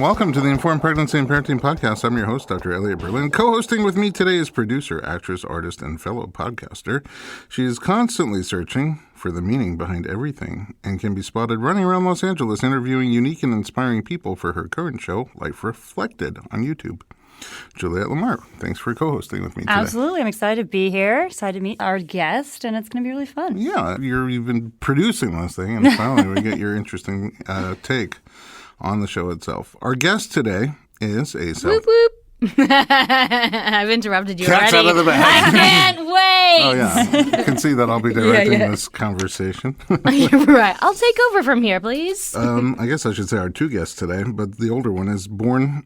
welcome to the Informed Pregnancy and Parenting Podcast. I'm your host, Dr. Elliot Berlin. Co-hosting with me today is producer, actress, artist, and fellow podcaster. She is constantly searching for the meaning behind everything and can be spotted running around Los Angeles interviewing unique and inspiring people for her current show, Life Reflected, on YouTube. Juliette Lamar, thanks for co-hosting with me today. Absolutely. I'm excited to be here, excited to meet our guest, and it's going to be really fun. Yeah, you've been producing this thing, and finally we get your interesting take on the show itself. Our guest today is a Whoop, whoop. I've interrupted you Cat's already. out of the bag. I can't wait. Oh, yeah. You can see that I'll be directing this conversation. You're right. I'll take over from here, please. I guess I should say our two guests today, but the older one is born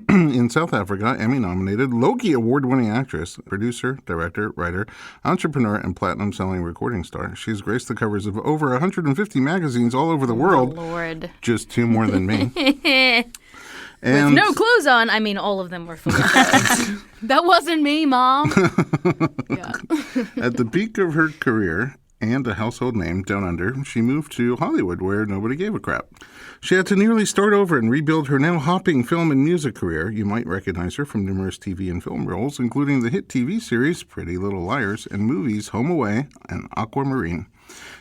in South Africa, Emmy-nominated, Logie Award-winning actress, producer, director, writer, entrepreneur, and platinum-selling recording star. She's graced the covers of over 150 magazines all over the world. Oh, Lord. Just two more than me. With no clothes on. I mean, all of them were full of clothes. That wasn't me, Mom. Yeah. At the peak of her career and a household name down under, she moved to Hollywood where nobody gave a crap. She had to nearly start over and rebuild her now hopping film and music career. You might recognize her from numerous TV and film roles, including the hit TV series Pretty Little Liars and movies Home Away and Aquamarine.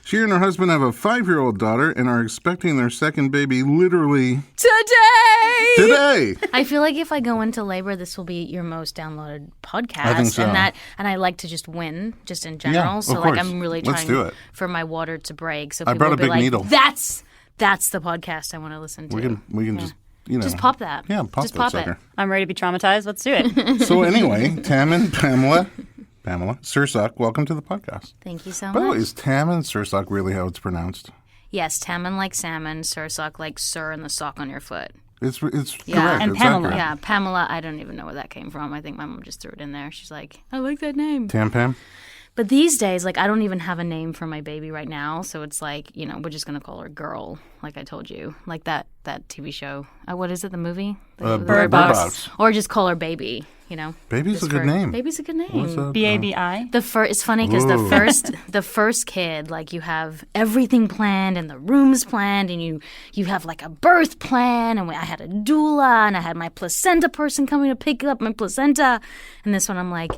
She and her husband have a 5-year-old daughter and are expecting their second baby literally today. I feel like if I go into labor, this will be your most downloaded podcast. I think so. And I like to just win, just in general. Yeah, so of like course. I'm really Let's trying do it. for my water to break. So I people brought a will be big like, needle. That's the podcast I want to listen to. We can just, just pop that. Yeah, pop just that pop sucker. it. I'm ready to be traumatized. Let's do it. So anyway, Tammin Pamela Sursok, welcome to the podcast. Thank you so By the way, much. is Tammin Sursok really how it's pronounced? Yes, Tammin like salmon, Sursok like sir and the sock on your foot. It's correct. And it's Pamela. accurate. Yeah, Pamela, I don't even know where that came from. I think my mom just threw it in there. She's like, I like that name. Tam. But these days, like, I don't even have a name for my baby right now. So it's like, we're just going to call her Girl, like I told you. Like that TV show. What is it, the movie? The Bird Box. Or just call her Baby, Baby's a good name. Baby's a good name. What's that? BABI. It's funny because the first kid, like you have everything planned and the rooms planned and you have like a birth plan and I had a doula and I had my placenta person coming to pick up my placenta. And this one I'm like,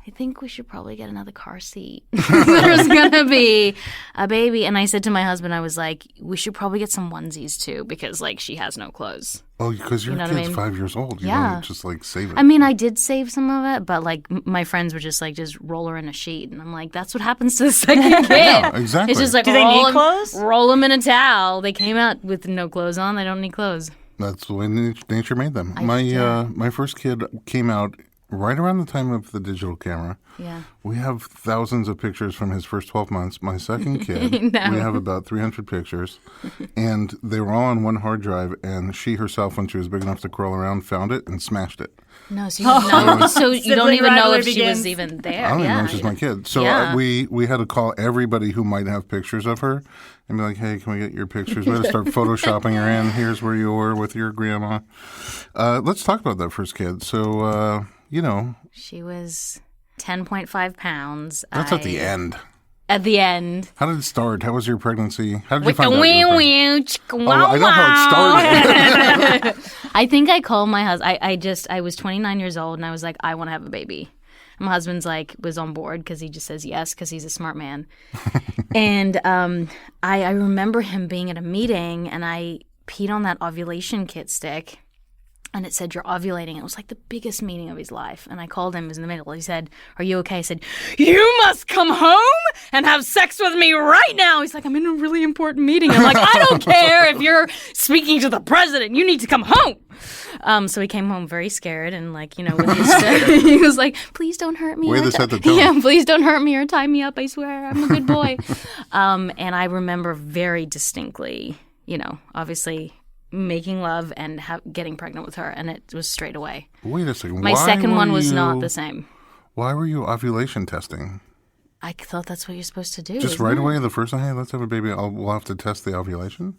I think we should probably get another car seat. There's going to be a baby. And I said to my husband, I was like, we should probably get some onesies too because like she has no clothes. Oh, because your kid's 5 years old. You don't just like save it. I mean, I did save some of it, but like my friends were just like, just roll her in a sheet. And I'm like, that's what happens to the second kid. Yeah, exactly. It's just like, Do they need clothes? Roll them in a towel. They came out with no clothes on. They don't need clothes. That's the way nature made them. My first kid came out right around the time of the digital camera. Yeah. We have thousands of pictures from his first 12 months. My second kid, we have about 300 pictures. And they were all on one hard drive. And she herself, when she was big enough to crawl around, found it and smashed it. No, so you don't even know if she was even there. I don't even know if she's my kid. So we had to call everybody who might have pictures of her and be like, hey, can we get your pictures? We had to start photoshopping her in. Here's where you were with your grandma. Let's talk about that first kid. So, She was 10.5 pounds. That's at the end. At the end. How did it start? How was your pregnancy? How did you With find the out you were pregnant? I know how it started. I think I called my husband. I was 29 years old, and I was like, I want to have a baby. And my husband's like, was on board because he just says yes because he's a smart man. And I remember him being at a meeting, and I peed on that ovulation kit stick. And it said, you're ovulating. It was like the biggest meeting of his life. And I called him. It was in the middle. He said, are you okay? I said, you must come home and have sex with me right now. He's like, I'm in a really important meeting. I'm like, I don't care if you're speaking to the president. You need to come home. So he came home very scared and like, with his he was like, please don't hurt me. Way to set the tone. Yeah, please don't hurt me or tie me up. I swear. I'm a good boy. And I remember very distinctly, obviously making love and getting pregnant with her, and it was straight away. Wait a second. My second one was not the same. Why were you ovulation testing? I thought that's what you're supposed to do. Just right away the first time, hey, let's have a baby. We'll have to test the ovulation?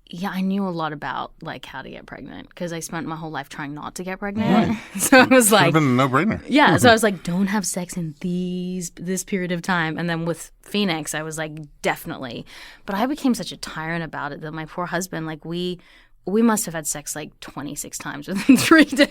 Yeah, I knew a lot about like how to get pregnant because I spent my whole life trying not to get pregnant. So I was like, should have been a no-brainer. Yeah, so I was like, don't have sex in this period of time. And then with Phoenix, I was like, definitely. But I became such a tyrant about it that my poor husband, like we must have had sex like 26 times within 3 days.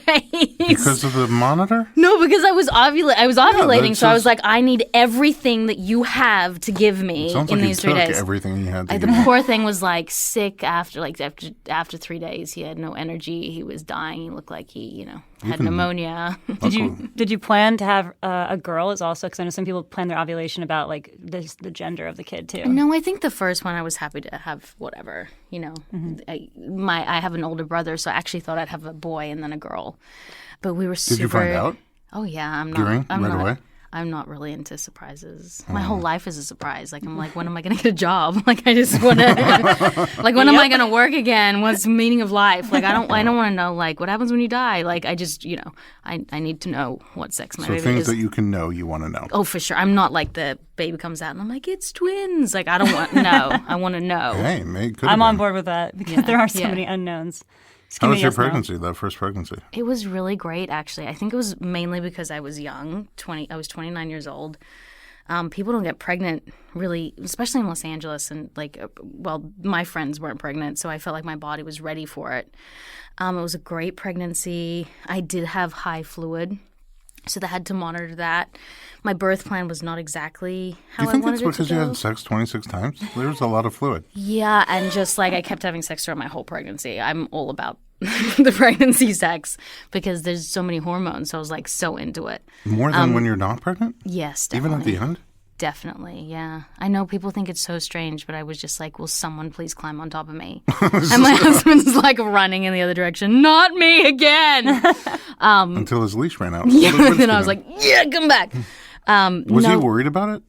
Because of the monitor? No, because I was ovulating, that's so I was just- like, I need everything that you have to give me Sounds in like these you 3 took days. everything you had to The give. poor thing was like sick after 3 days. He had no energy. He was dying. He looked like he, had pneumonia. Did you plan to have a girl as also? Because I know some people plan their ovulation about like the gender of the kid too. No, I think the first one I was happy to have whatever. I have an older brother, so I actually thought I'd have a boy and then a girl. But we were super. Did you find out? Oh yeah, I'm not. During? I'm Right not, away? I'm not really into surprises. My whole life is a surprise. Like I'm like, when am I going to get a job? Like I just want to. Like when am I going to work again? What's the meaning of life? Like I don't want to know like what happens when you die. Like I just I need to know what sex my So baby things is. that you can know, you want to know. Oh, for sure. I'm not like the baby comes out and I'm like, it's twins. Like I don't want no. I want to know. Hey, could I'm on board with that because there are so many unknowns. Just How give was me your yes, no. pregnancy, that first pregnancy? It was really great, actually. I think it was mainly because I was young. I was 29 years old. People don't get pregnant really, especially in Los Angeles. And my friends weren't pregnant, so I felt like my body was ready for it. It was a great pregnancy. I did have high fluid, so they had to monitor that. My birth plan was not exactly how Do you think I that's wanted it to because you go. had sex 26 times? There was a lot of fluid. Yeah, and just like I kept having sex throughout my whole pregnancy. I'm all about the pregnancy sex because there's so many hormones. So I was like so into it. More than when you're not pregnant? Yes, Even definitely. at the end? Definitely, yeah. I know people think it's so strange, but I was just like, will someone please climb on top of me? And my husband's like running in the other direction. Not me again. Until his leash ran out. Yeah, Well, and then I was like, yeah, come back. was he worried about it?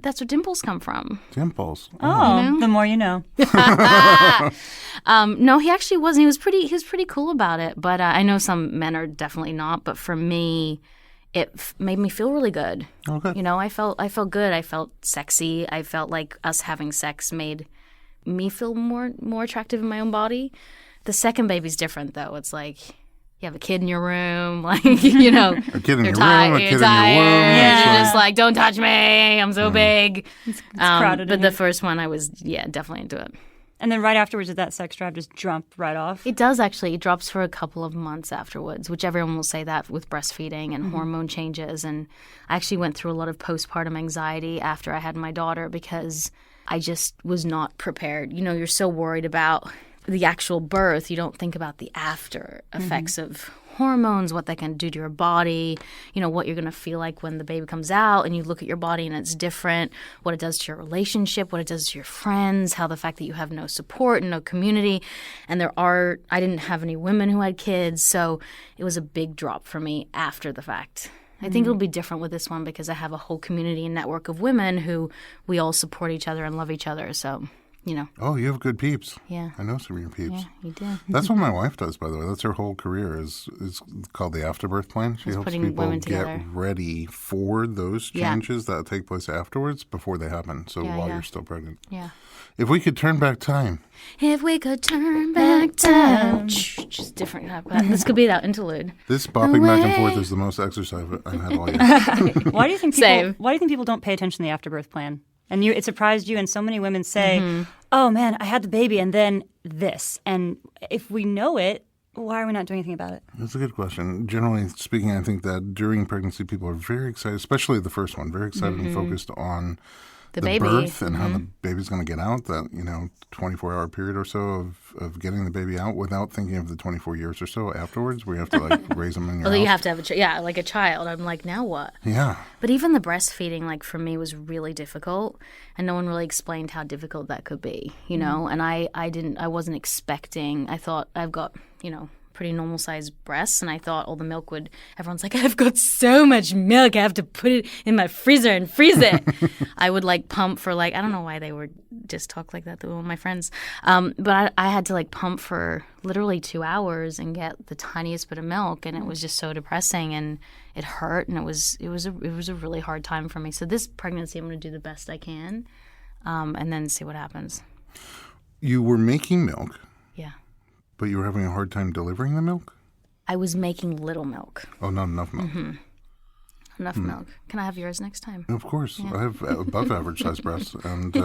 That's where dimples come from. Dimples. Oh, the more you know. No, he actually wasn't. He was pretty cool about it. But I know some men are definitely not. But for me, it made me feel really good. Okay. I felt good. I felt sexy. I felt like us having sex made me feel more attractive in my own body. The second baby's different though. It's like you have a kid in your room, like A kid in you're your room, a kid in your tired. womb. You're It's just like, don't touch me. I'm so big. It's crowded But in the here. first one, I was definitely into it. And then right afterwards, did that sex drive just jump right off? It does actually. It drops for a couple of months afterwards, which everyone will say that with breastfeeding and hormone changes. And I actually went through a lot of postpartum anxiety after I had my daughter because I just was not prepared. You're so worried about the actual birth, you don't think about the after effects of hormones, what that can do to your body, what you're going to feel like when the baby comes out and you look at your body and it's different, what it does to your relationship, what it does to your friends, how the fact that you have no support and no community. And I didn't have any women who had kids, so it was a big drop for me after the fact. I think it'll be different with this one because I have a whole community and network of women who we all support each other and love each other. So, Oh, you have good peeps. Yeah. I know some of your peeps. Yeah, you did. That's what my wife does, by the way. That's her whole career is called the afterbirth plan. She helps putting people women get together. ready for those Yeah. changes that take place afterwards before they happen. So Yeah, while yeah. you're still pregnant. Yeah. If we could turn back time, If we could turn back time. Just different. This could be that interlude. this bopping back and forth is the most exercise I've had all year. Why do you think Same. Why do you think people don't pay attention to the afterbirth plan? And it surprised you, and so many women say, Mm-hmm. "Oh man, I had the baby, and then this." And if we know it, why are we not doing anything about it? That's a good question. Generally speaking, I think that during pregnancy, people are very excited, especially the first one, very excited and focused on The baby. birth and how the baby's going to get out, that 24-hour period or so of getting the baby out without thinking of the 24 years or so afterwards where you have to raise them in your Well, you house. have to have like a child. I'm like, now what? Yeah. But even the breastfeeding, like for me, was really difficult, and no one really explained how difficult that could be, And I wasn't expecting. I thought I've got, pretty normal sized breasts, and I thought all the milk would. Everyone's like, I've got so much milk, I have to put it in my freezer and freeze it. I would pump for I don't know why they would just talk like that. They were my friends, but I had to pump for literally 2 hours and get the tiniest bit of milk, and it was just so depressing, and it hurt, and it was a really hard time for me. So this pregnancy, I'm going to do the best I can, and then see what happens. You were making milk, Yeah. but you were having a hard time delivering the milk? I was making little milk. Oh, not enough milk. Enough milk. Can I have yours next time? Of course. I have above average size breasts. And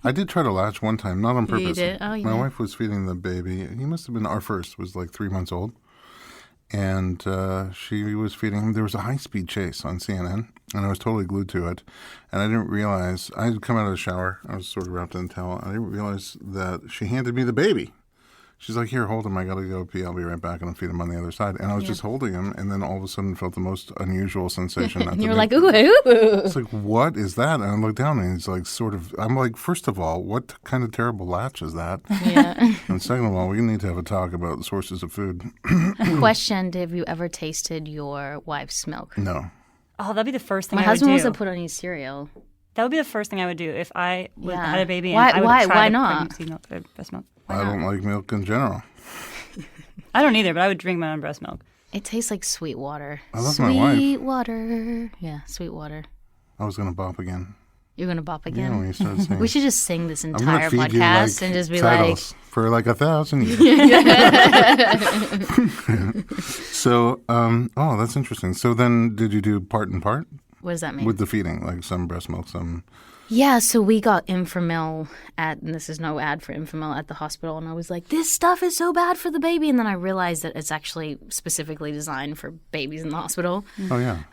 I did try to latch one time, not on purpose. You did? Oh, you My did. wife was feeding the baby. He must have been our first, was like 3 months old. And she was feeding him. There was a high-speed chase on CNN, and I was totally glued to it. And I didn't realize, I had come out of the shower. I was sort of wrapped in a towel. I didn't realize that she handed me the baby. She's like, here, hold him. I got to go pee. I'll be right back. And I'll feed him on the other side. And I was just holding him, and then all of a sudden felt the most unusual sensation. And you were like, ooh, ooh. It's like, what is that? And I look down, and it's like sort of, I'm like, first of all, what kind of terrible latch is that? Yeah. And second of all, we need to have a talk about the sources of food. Question, have you ever tasted your wife's milk? No. Oh, that'd be the first thing My I would husband do. wants to put on his cereal. That would be the first thing I would do if I Yeah. had a baby. Why- And I would why- try why the not? pregnancy milk, or breast milk. I don't like milk in general. I don't either, but I would drink my own breast milk. It tastes like sweet water. I love my wife. Sweet water. Yeah, sweet water. I was going to bop again. You're going to bop Yeah, again? when you started singing. We should just sing this I'm going entire to feed you podcast like and just be titles for like 1,000 years. So, that's interesting. So then did you do part and part what does that mean? with the feeding? Like some breast milk, some... Yeah, so we got Infamil and this is no ad for Infamil at the hospital, and I was like, this stuff is so bad for the baby, and then I realized that it's actually specifically designed for babies in the hospital. Oh, yeah.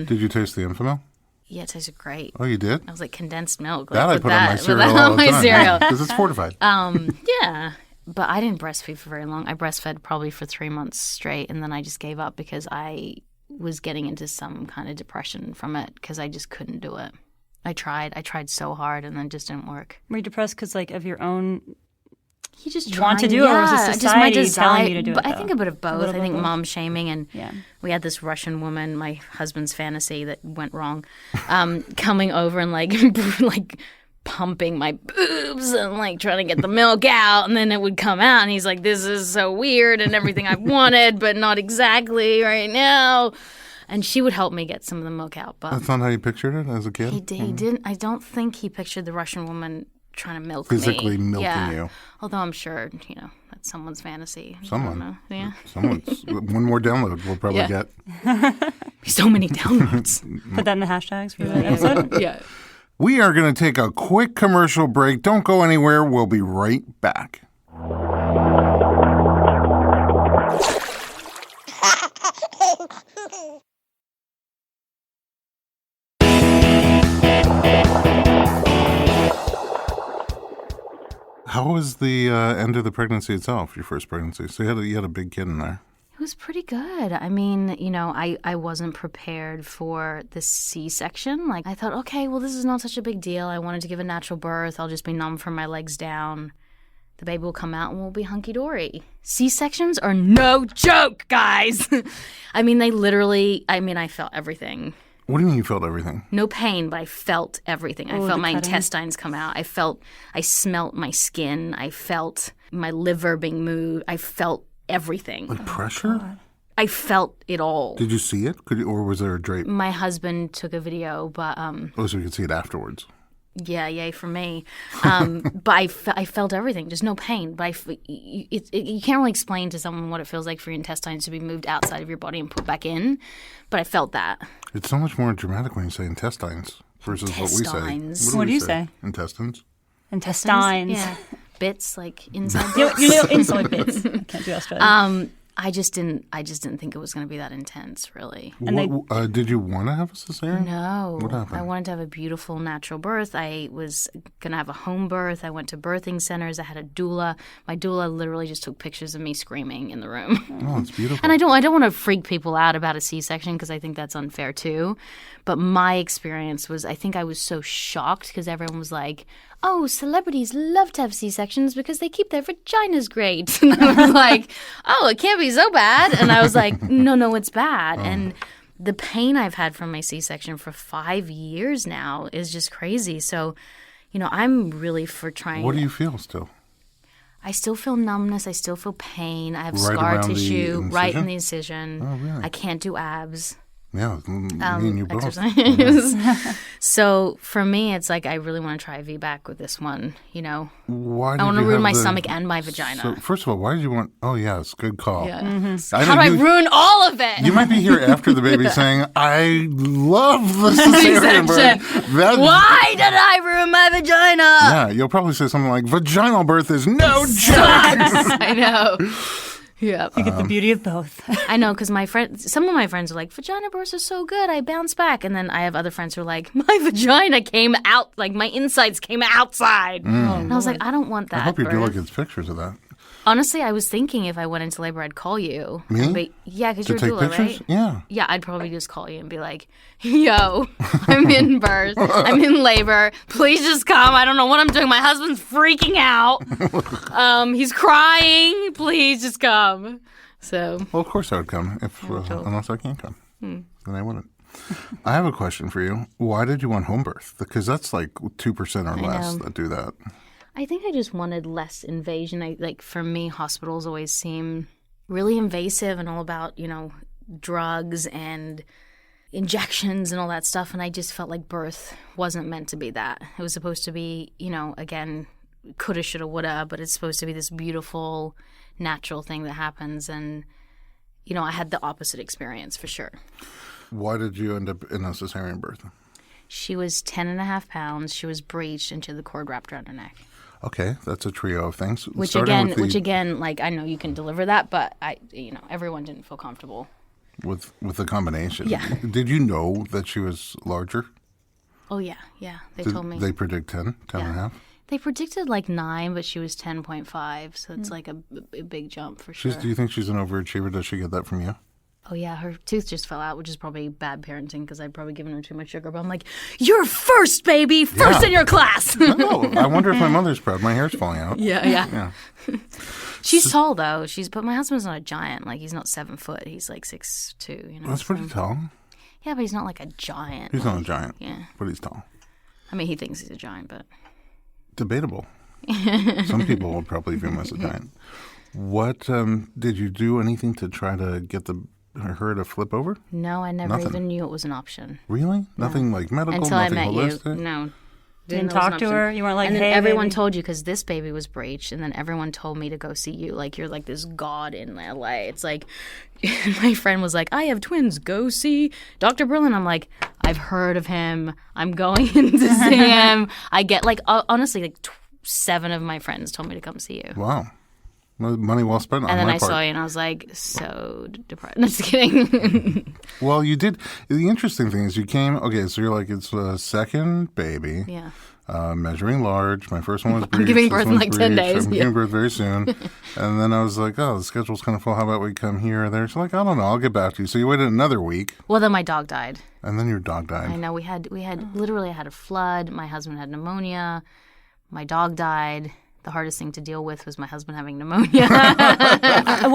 Did you taste the Infamil? Yeah, it tasted great. Oh, you did? I was like, condensed milk. That like, I with put on my with cereal that all on the my time. cereal. Because it's fortified. Yeah, but I didn't breastfeed for very long. I breastfed probably for 3 months straight, and then I just gave up because I was getting into some kind of depression from it because I just couldn't do it. I tried so hard, and then it just didn't work. Were you depressed because like of your own? You just want to trying- do it, or was it yeah, just my society desire. telling you to do it, But I though? think a bit of both. little I think bit of mom shaming, and Yeah. we had this Russian woman, my husband's fantasy that went wrong, coming over and like like pumping my boobs and like trying to get the milk out, and then it would come out, and he's like, "This is so weird and everything I wanted, but not exactly right now." And she would help me get some of the milk out, but That's not how you pictured it as a kid? he didn't. I don't think he pictured the Russian woman trying to milk Physically me. milking you. Although I'm sure, that's someone's fantasy. I Someone. don't know. Yeah. Someone's one more download we'll probably Yeah. get. So many downloads. Put that in the hashtags for the episode. Yeah. We are going to take a quick commercial break. Don't go anywhere. We'll be right back. How was the end of the pregnancy itself, your first pregnancy? So you had a big kid in there. It was pretty good. I mean, I wasn't prepared for the C-section. Like, I thought, okay, well, this is not such a big deal. I wanted to give a natural birth. I'll just be numb from my legs down. The baby will come out and we'll be hunky-dory. C-sections are no joke, guys. I mean, I felt everything. What do you mean you felt everything? No pain, but I felt everything. I Oh, felt the my cutting? intestines come out. I smelt my skin. I felt my liver being moved. I felt everything. Like pressure? I felt it all. Did you see it? Or was there a drape? My husband took a video, but Oh, so you could see it afterwards. yeah, yay for me. But I felt everything, just no pain. But you can't really explain to someone what it feels like for your intestines to be moved outside of your body and put back in. But I felt that. It's so much more dramatic when you say intestines versus what we say. Intestines. What do we you say? Intestines. Intestines. Yeah, bits like inside. You know inside bits. I can't do Australian. I just didn't think it was going to be that intense, really. Did you want to have a cesarean? No. What happened? I wanted to have a beautiful natural birth. I was going to have a home birth. I went to birthing centers. I had a doula. My doula literally just took pictures of me screaming in the room. Oh, it's beautiful. And I don't want to freak people out about a C-section because I think that's unfair too. But my experience was, I think I was so shocked because everyone was like, oh, celebrities love to have C-sections because they keep their vaginas great. And I was like, oh, it can't be so bad. And I was like, no, it's bad. And the pain I've had from my C-section for 5 years now is just crazy. So, I'm really for trying. What do you feel still? I still feel numbness. I still feel pain. I have Right scar around the tissue right in incision? the incision. Oh, really? I can't do abs. Yeah, me and you both. exercise. So for me, it's like I really want to try a VBAC with this one. Why did I want to you ruin have my the- stomach and my vagina. So, first of all, why did you want... Oh, yes, good call. Yeah. I How know do I you- ruin all of it? You might be here after the baby saying, I love the cesarean birth. That- Why did I ruin my vagina? Yeah, you'll probably say something like, vaginal birth is no joke. I know. Yeah. You get the beauty of both. I know, because some of my friends are like, vagina births are so good, I bounce back. And then I have other friends who are like, my vagina came out, like my insides came outside. And I was like, I don't want that. I hope you do birth. look at pictures of that. Honestly, I was thinking if I went into labor, I'd call you. Me? But, yeah, because To you're a take doula, pictures? right? Yeah. Yeah, I'd probably just call you and be like, yo, I'm in birth. I'm in labor. Please just come. I don't know what I'm doing. My husband's freaking out. He's crying. Please just come. So, Well, of course I would come, unless I can't come. Then I wouldn't. I have a question for you. Why did you want home birth? Because that's like 2% or less that do that. I think I just wanted less invasion. For me, hospitals always seem really invasive and all about, drugs and injections and all that stuff. And I just felt like birth wasn't meant to be that. It was supposed to be, again, coulda, shoulda, woulda, but it's supposed to be this beautiful, natural thing that happens. And, I had the opposite experience for sure. Why did you end up in a cesarean birth? She was 10.5 pounds. She was breached and she had the cord wrapped around her neck. Okay, that's a trio of things. Which Starting again, like I know you can deliver that, but everyone didn't feel comfortable. with the combination. Yeah. Did you know that she was larger? Oh yeah. They Did told me. they predict 10 and a half? They predicted like 9, but she was 10.5, so it's like a big jump for sure. Do you think she's an overachiever? Does she get that from you? Oh yeah, her tooth just fell out, which is probably bad parenting because I'd probably given her too much sugar. But I'm like, you're first, baby, first in your class. Oh, I wonder if my mother's proud. My hair's falling out. Yeah. She's tall though. But my husband's not a giant. Like he's not 7 foot. He's like 6'2". That's pretty tall. Yeah, but he's not like a giant. He's not a giant. Yeah. But he's tall. I mean, he thinks he's a giant, but Debatable. Some people will probably view him as a giant. What did you do anything to try to get her to flip over? no, I never Nothing. even knew it was an option Really? Nothing like medical, until I nothing met holistic? you. No. Didn't know it was an talk to option. her? You weren't like, and then hey, everyone baby. told you because this baby was breached, and then everyone told me to go see you. Like you're like this god in LA. It's like my friend was like, I have twins. Go see Dr. Berlin. I'm like, I've heard of him. I'm going in to see him. I get like honestly like 7 of my friends told me to come see you. Wow. Money well spent on And then my I part. saw you, and I was like, so depressed. No, just kidding. Well, you did. The interesting thing is you came, okay, so you're like, it's a second baby. Yeah. Measuring large. My first one was breached. I'm giving This birth in one's like 10 breached. days. I'm Yeah. giving birth very soon. And then I was like, oh, the schedule's kind of full. How about we come here or there? So like, I don't know. I'll get back to you. So you waited another week, Well, then my dog died. and then your dog died. I know we had literally I had a flood. My husband had pneumonia. My dog died. The hardest thing to deal with was my husband having pneumonia. I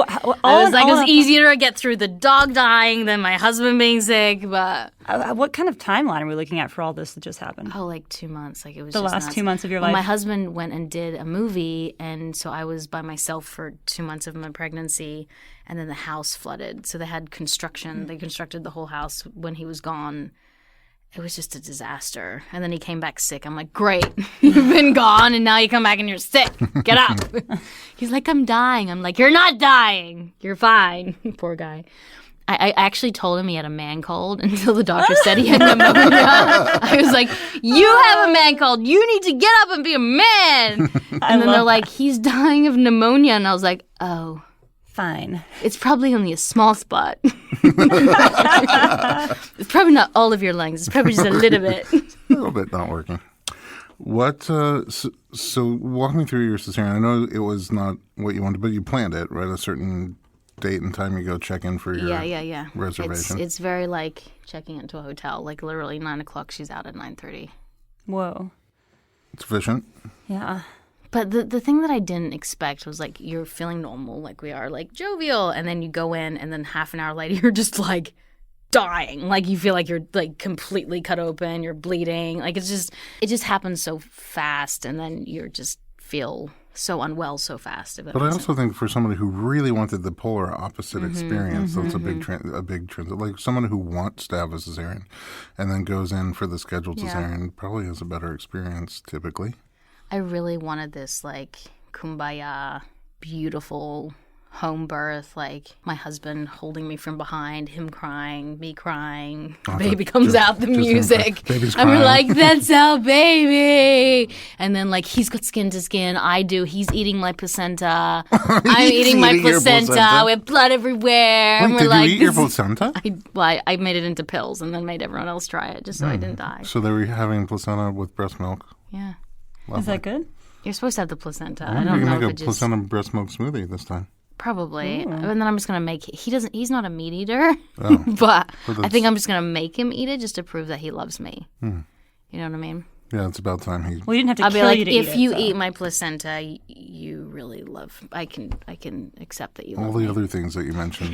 was like, it was easier to get through the dog dying than my husband being sick. But What kind of timeline are we looking at for all this that just happened? like 2 months. Like it was The just last nuts. 2 months of your Well, life? my husband went and did a movie, and so I was by myself for 2 months of my pregnancy, and then the house flooded. So they had construction. They constructed the whole house when he was gone. It was just a disaster. And then he came back sick. I'm like, great, you've been gone, and now you come back and you're sick. Get up. He's like, I'm dying. I'm like, you're not dying. You're fine. Poor guy. I actually told him he had a man cold until the doctor said he had pneumonia. I was like, you have a man cold. You need to get up and be a man. And then they're like, he's dying of pneumonia. And I was like, oh. Fine. It's probably only a small spot. It's probably not all of your lungs. It's probably just a little bit. A little bit not working. What, so walk me through your cesarean. I know it was not what you wanted, but you planned it, right? A certain date and time you go check in for your Yeah. reservation. It's very like checking into a hotel. Like literally 9 o'clock, she's out at 9:30. Whoa. It's efficient. Yeah. But the thing that I didn't expect was like you're feeling normal, like we are, like jovial, and then you go in, and then half an hour later you're just like dying, like you feel like you're like completely cut open, you're bleeding, like it just happens so fast, and then you just feel so unwell so fast. If that But I makes also think for somebody who really wanted the polar opposite experience, that's a big transit. Like someone who wants to have a cesarean and then goes in for the scheduled cesarean probably has a better experience typically. I really wanted this like kumbaya, beautiful home birth, like my husband holding me from behind, him crying, me crying, baby comes out, the music. Baby's And we're crying. like, that's our baby. And then like he's got skin to skin, I do. He's eating my placenta. I'm eating my eating your placenta placenta? with blood everywhere. and Wait, we're did like, you eat your this is- placenta? I made it into pills and then made everyone else try it just so I didn't die. So they were having placenta with breast milk. Yeah. Is that good? You're supposed to have the placenta. I Maybe don't you know make if a it just... placenta breast milk smoothie this time. Probably. And then I'm just going to make... He's not a meat eater. Oh. But Well, I think I'm just going to make him eat it just to prove that he loves me. You know what I mean? Yeah, it's about time he... Well, you didn't have to I'll be kill like, you to if eat you it, eat my placenta, you really love... I can accept that you all love the me. other things that you mentioned.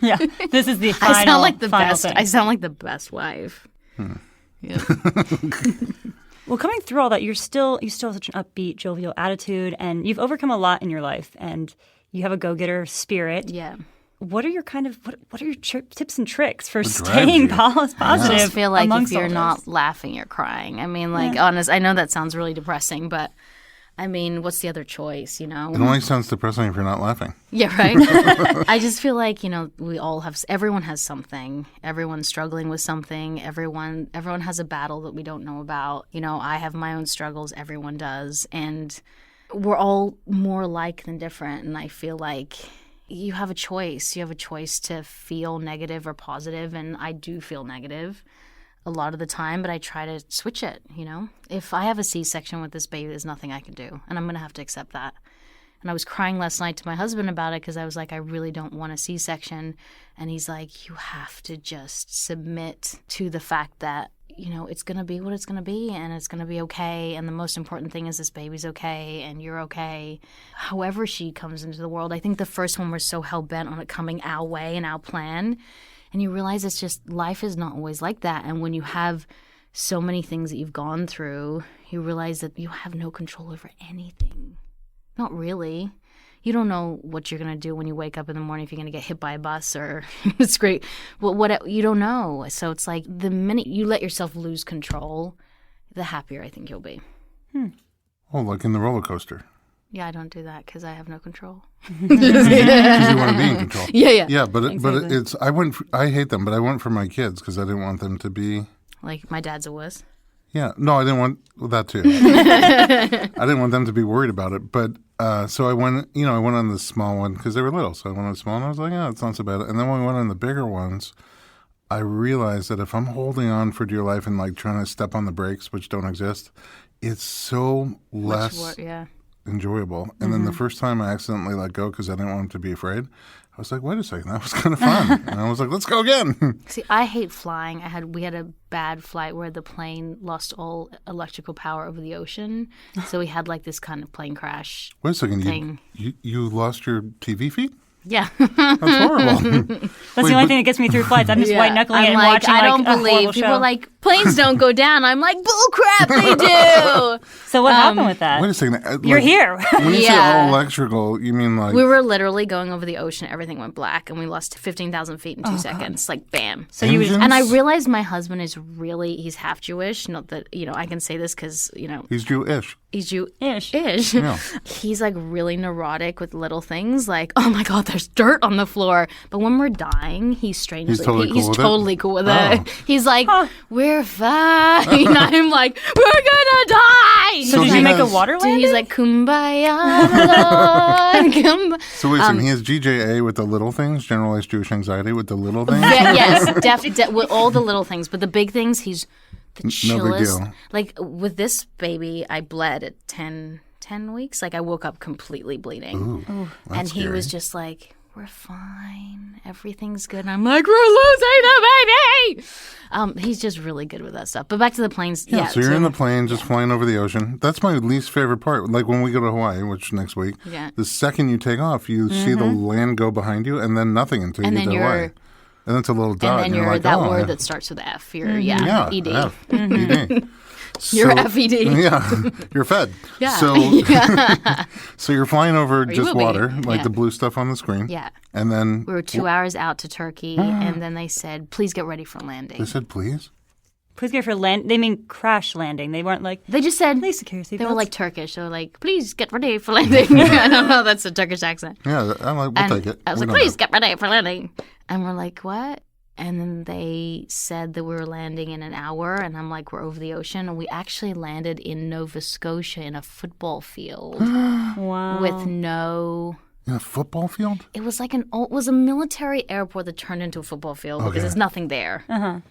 Yeah, this is the final. I sound like the final best. thing. I sound like the best wife. Yeah. Well, coming through all that, you still have such an upbeat, jovial attitude, and you've overcome a lot in your life, and you have a go-getter spirit. Yeah. What are your what are your tips and tricks for drives staying you? positive? I just feel like if amongst you're all not this? laughing, you're crying. I mean, like, honest, I know that sounds really depressing, but I mean, what's the other choice, you know? It only sounds depressing if you're not laughing. Yeah, right? I just feel like, you know, everyone has something. Everyone's struggling with something. Everyone has a battle that we don't know about. You know, I have my own struggles. Everyone does. And we're all more alike than different. And I feel like you have a choice. You have a choice to feel negative or positive. And I do feel negative a lot of the time, but I try to switch it, you know? If I have a C-section with this baby, there's nothing I can do. And I'm going to have to accept that. And I was crying last night to my husband about it because I was like, I really don't want a C-section. And he's like, you have to just submit to the fact that, you know, it's going to be what it's going to be and it's going to be okay. And the most important thing is this baby's okay and you're okay. However she comes into the world, I think the first one we're so hell-bent on it coming our way and our plan. And you realize it's just life is not always like that. And when you have so many things that you've gone through, you realize that you have no control over anything. Not really. You don't know what you're going to do when you wake up in the morning, if you're going to get hit by a bus or it's great. Well, what you don't know. So it's like the minute you let yourself lose control, the happier I think you'll be. Oh, like in the roller coaster. Yeah, I don't do that because I have no control. Because you want to be in control. Yeah. Yeah, but Exactly. it's I hate them, but I went for my kids because I didn't want them to be. Like my dad's a wuss. Yeah, no, I didn't want that too. I didn't want them to be worried about it, but so I went on the small one because they were little. So I went on the small one. And I was like, yeah, it's not so bad. And then when we went on the bigger ones, I realized that if I'm holding on for dear life and like trying to step on the brakes, which don't exist, it's so less Yeah. enjoyable. And then the first time I accidentally let go because I didn't want him to be afraid, I was like, wait a second, that was kind of fun. And I was like, let's go again. See, I hate flying. We had a bad flight where the plane lost all electrical power over the ocean. So we had like this kind of plane crash. Wait a second, Thing. you lost your TV feed? Yeah. That's horrible. That's the only thing that gets me through flights. I'm just white knuckling it I'm and like, watching I don't like, a believe horrible people show. are like planes don't go down. I'm like, bull crap, they do. So what happened with that? Wait a second. You're here. When you say Yeah. all electrical, you mean like We were literally going over the ocean. Everything went black, and we lost 15,000 feet in 2 seconds. Like, bam. So you would engines? And I realized my husband is he's half Jewish. Not that, I can say this because, He's Jewish. he's Ish. Jewish. Yeah. He's like really neurotic with little things. Like, oh my God, there's dirt on the floor. But when we're dying, he's strangely He's totally cool with it? totally cool with Oh. it. He's like, we're fine. I'm like, we're gonna die. So did he you make a has- water Dude, landing? he's like, kumbaya, Lord, kumbaya. So wait a second, he has GJA with the little things, generalized Jewish anxiety with the little things? Yes, with all the little things. But the big things, he's the No big chillest. deal. Like with this baby, I bled at 10 weeks. Like I woke up completely bleeding. And he was just like, we're fine. Everything's good. And I'm like, we're losing the baby. He's just really good with that stuff. But back to the planes. Yeah. So you're in the plane just flying over the ocean. That's my least favorite part. Like when we go to Hawaii, which next week, Yeah. the second you take off, you see the land go behind you and then nothing until And you then get to you're- Hawaii. And then it's a little dot. and then you're you're like, that oh, word yeah. that starts with F. Yeah, ED. F, ED. You're FED. Yeah, you're fed. Yeah. So, so you're flying over you just will be. water, like Yeah. the blue stuff on the screen. Yeah. And then We were 2 hours out to Turkey, and then they said, please get ready for landing. they said, please? Please go for land. They mean crash landing. They weren't like, They just said, please secure your seatbelts. they were like Turkish. They were like, please get ready for landing. I don't know. That's a Turkish accent. Yeah, we'll And take it. I was We like, don't please know. get ready for landing. And we're like, what? And then they said that we were landing in an hour. And I'm like, we're over the ocean. And we actually landed in Nova Scotia in a football field wow. with no... In a football field? It was like it was a military airport that turned into a football field because there's nothing there.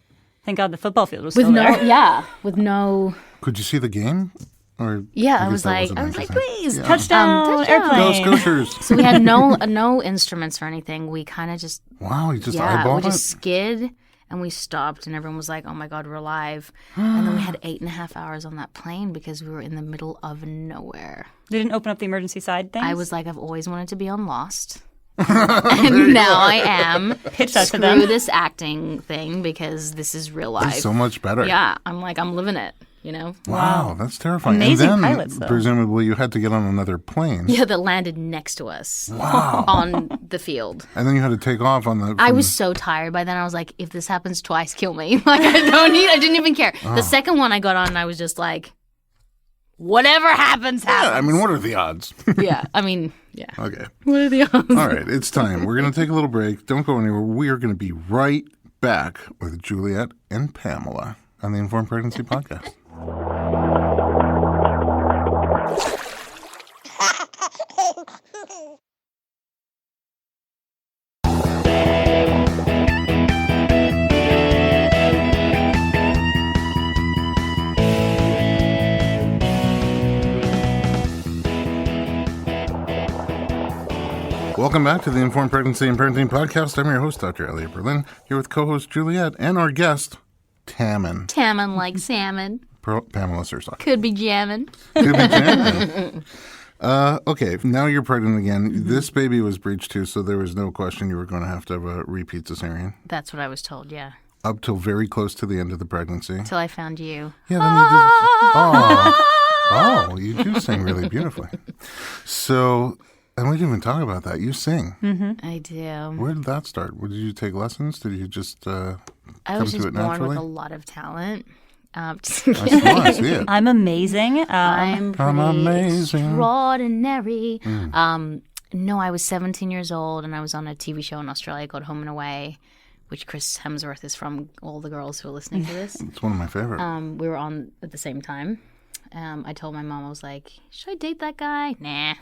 Thank God the football field was With still no, there. yeah, with no... Could you see the game? Or Yeah, I guess was that like, wasn't interesting. please, Touchdown, touchdown. Go airplane. Scotiers. So we had no instruments or anything. We kind of just Wow, you just we eyeballed just it? skid and we stopped and everyone was like, oh my God, we're alive. And then we had 8.5 hours on that plane because we were in the middle of nowhere. They didn't open up the emergency side things? I was like, I've always wanted to be on Lost. And now I am. Pitch that to Screw them. this acting thing because this is real life. It's so much better. Yeah, I'm like, I'm living it, you know? Wow, that's terrifying. Amazing and then, pilots, though. presumably, you had to get on another plane. Yeah, that landed next to us Wow. on the field. And then you had to take off on the... I was so tired by then. I was like, if this happens twice, kill me. Like, I didn't even care. The second one I got on, and I was just like, whatever happens, happens. Yeah, I mean, what are the odds? Yeah, I mean, yeah. Okay. What are the odds? All right, it's time. We're going to take a little break. Don't go anywhere. We are going to be right back with Juliet and Pamela on the Informed Pregnancy Podcast. Welcome back to the Informed Pregnancy and Parenting Podcast. I'm your host, Dr. Elliot Berlin, here with co-host Juliet and our guest, Tammin. Tammin like salmon. Pamela Sursok. Could be jamming. Could be jamming. Okay, now you're pregnant again. This baby was breech tooth, so there was no question you were going to have a repeat cesarean. That's what I was told, yeah. Up till very close to the end of the pregnancy. Till I found you. Yeah, then you did. Oh, you do sing really beautifully. So, and we didn't even talk about that. You sing. I do. Where did that start? Did you take lessons? Did you just I come was to just it born naturally? with a lot of talent. Just I saw, I see it. I'm amazing. I'm pretty amazing. extraordinary. No, I was 17 years old and I was on a TV show in Australia called Home and Away, which Chris Hemsworth is from, all the girls who are listening to this. It's one of my favorite. We were on at the same time. I told my mom, I was like, should I date that guy? Nah.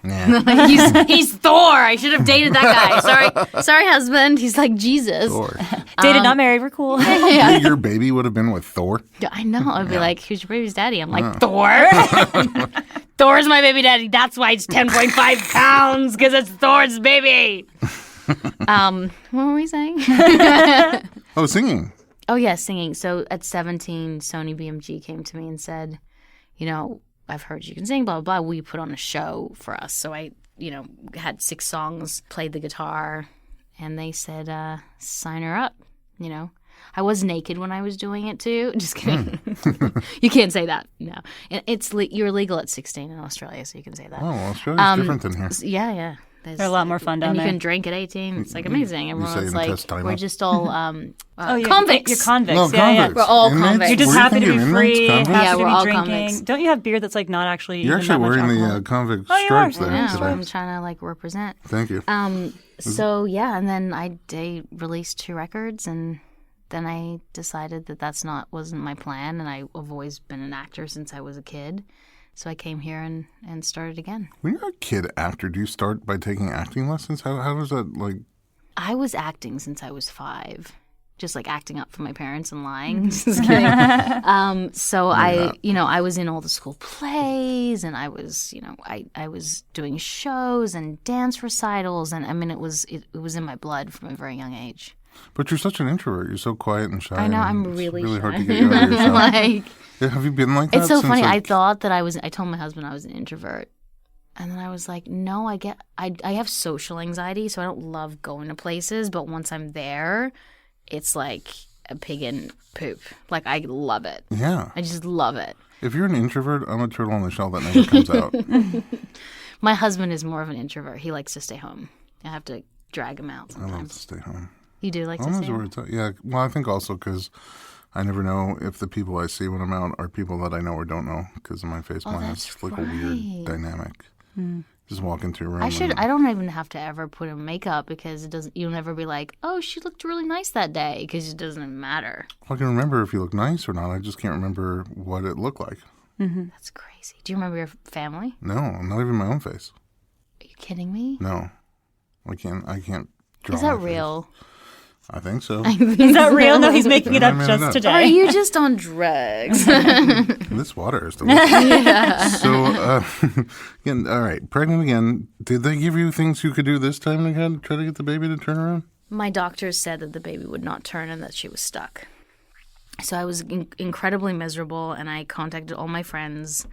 he's Thor. I should have dated that guy. Sorry, husband. He's like Jesus. Thor. Dated, not married, we're cool. Your baby would have been with Thor. Yeah, I know. I'd be like, who's your baby's daddy? I'm like, Thor. Thor's my baby daddy. That's why it's 10.5 pounds, because it's Thor's baby. What were we saying? Oh, singing. Oh, yeah, singing. So at 17, Sony BMG came to me and said, you know, I've heard you can sing, blah, blah, blah. Will you put on a show for us? So I, had 6 songs, played the guitar, and they said, sign her up, I was naked when I was doing it, too. Just kidding. You can't say that, no. You're legal at 16 in Australia, so you can say that. Oh, well, Australia's different than here. Yeah. They're a lot more fun down and there. You can drink at 18. It's like amazing. Everyone's say in the like, test time we're up. just all You're convicts. You're convicts. No, yeah, convicts. We're all Inmates? convicts. You're just What do happy to think be of free, inmates, happy Yeah, to we're be all drinking. convicts. Don't you have beer that's like not actually You're even actually that much wearing the alcohol? convict Oh, you are. stripes there Yeah, today. I'm trying to represent. Thank you. So yeah, and then they released 2 records, and then I decided that wasn't my plan, and I've always been an actor since I was a kid. So I came here and started again. When you're a kid actor, do you start by taking acting lessons? How does that like? I was acting since I was 5. Just like acting up for my parents and lying. Just kidding. So I was in all the school plays, and I was, I was doing shows and dance recitals, and I mean it was in my blood from a very young age. But you're such an introvert. You're so quiet and shy. I know, and I'm it's really hard shy. to get you out of yourself. Like, Have you been like that? it's so since, funny. I like- thought that I told my husband I was an introvert. And then I was like, no, I have social anxiety, so I don't love going to places. But once I'm there, it's like a pig in poop. Like, I love it. Yeah. I just love it. If you're an introvert, I'm a turtle in the shell that never comes out. My husband is more of an introvert. He likes to stay home. I have to drag him out I love to sometimes. stay home. You do like to stay home? Yeah. Well, I think also because I never know if the people I see when I'm out are people that I know or don't know because of my face blindness. that's It's like a weird dynamic. Just walk into a room. I don't even have to ever put on makeup because it doesn't. You'll never be like, oh, she looked really nice that day because it doesn't matter. I can remember if you look nice or not. I just can't remember what it looked like. That's crazy. Do you remember your family? No, not even my own face. Are you kidding me? No, I can't draw. Is that my face. real? I think so. Is that real? No, he's making it I up made it just up. Are today. you just on drugs? This water is delicious. So, again, all right, pregnant again. Did they give you things you could do this time again? Try to get the baby to turn around? My doctors said that the baby would not turn and that she was stuck. So I was incredibly miserable, and I contacted all my friends,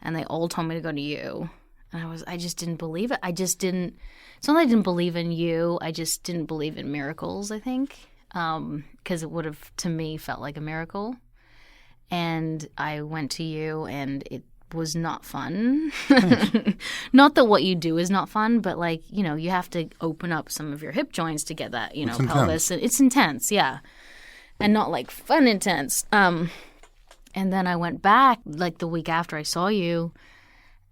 and they all told me to go to you. And I just didn't believe it. It's not that I didn't believe in you. I just didn't believe in miracles, I think, because it would have, to me, felt like a miracle. And I went to you, and it was not fun. Not that what you do is not fun, but like, you have to open up some of your hip joints to get that, pelvis. It's intense, yeah. And not like fun intense. And then I went back like the week after I saw you,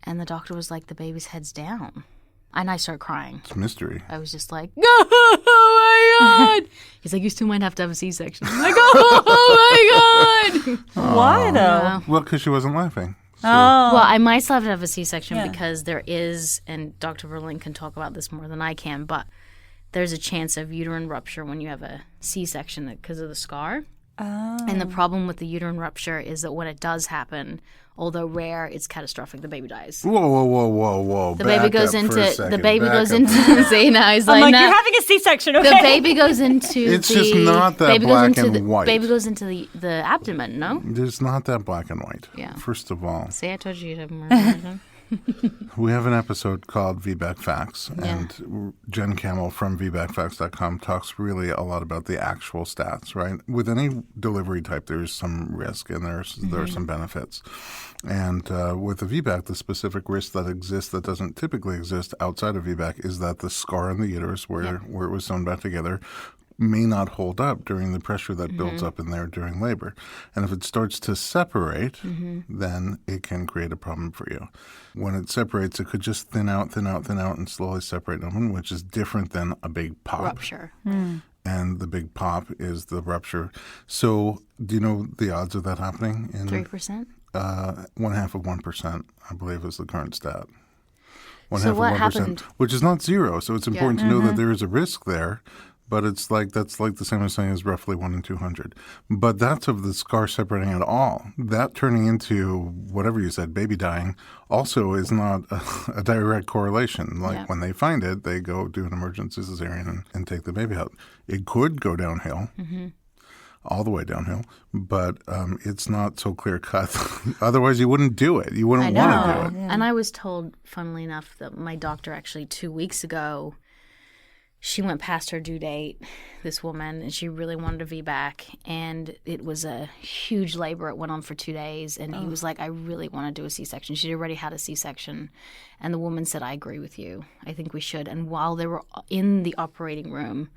and the doctor was like, the baby's head's down. And I started crying. It's mystery. I was just like, oh my God. He's like, you still might have to have a C-section. I'm like, oh my God. Why though? Yeah. Well, because she wasn't laughing. So, Well, I might still have to have a C-section Yeah. because there is, and Dr. Verlin can talk about this more than I can, but there's a chance of uterine rupture when you have a C-section because of the scar. And the problem with the uterine rupture is that when it does happen, although rare, it's catastrophic. The baby dies. Whoa. The baby goes into see now he's I'm like, like, nah. you're having a C-section, okay? The baby goes into It's just not that baby black goes into and white. Baby goes into the abdomen. No. There's not that black and white. Yeah. First of all, See, I told you you'd have more information. we have an episode called VBAC Facts, and Jen Campbell from VBACFacts.com talks really a lot about the actual stats, right? With any delivery type, there's some risk and there are some benefits. And with the VBAC, the specific risk that exists that doesn't typically exist outside of VBAC is that the scar in the uterus where it was sewn back together may not hold up during the pressure that builds up in there during labor. And if it starts to separate, then it can create a problem for you. When it separates, it could just thin out, and slowly separate open, which is different than a big pop. Rupture. And the big pop is the rupture. So do you know the odds of that happening? 3%. 1/2 of 1%, I believe, is the current stat. So what happened? Which is not zero. So it's important to know that there is a risk there. But that's like the same as saying is roughly 1 in 200. But that's of the scar separating at all. That turning into whatever you said, baby dying, also is not a direct correlation. Like when they find it, they go do an emergency cesarean and take the baby out. It could go downhill, all the way downhill, but it's not so clear cut. Otherwise, you wouldn't do it. You wouldn't want to do it. And I was told, funnily enough, that my doctor actually 2 weeks ago, she went past her due date, this woman, and she really wanted a VBAC, and it was a huge labor. It went on for 2 days, and he was like, I really want to do a C-section. She'd already had a C-section, and the woman said, I agree with you. I think we should. And while they were in the operating room,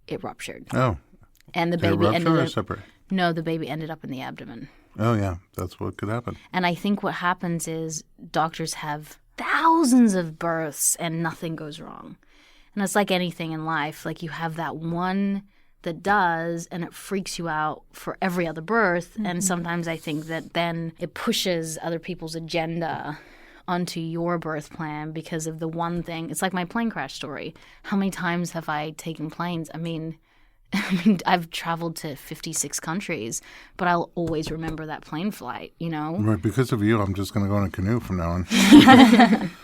it ruptured. Oh. And the Did it baby rupture ended or up... separate? No, the baby ended up in the abdomen. Oh, yeah. That's what could happen. And I think what happens is doctors have thousands of births, and nothing goes wrong. And it's like anything in life. Like you have that one that does, and it freaks you out for every other birth. And sometimes I think that then it pushes other people's agenda onto your birth plan because of the one thing. It's like my plane crash story. How many times have I taken planes? I mean, I've traveled to 56 countries, but I'll always remember that plane flight, Right, because of you, I'm just going to go in a canoe from now on.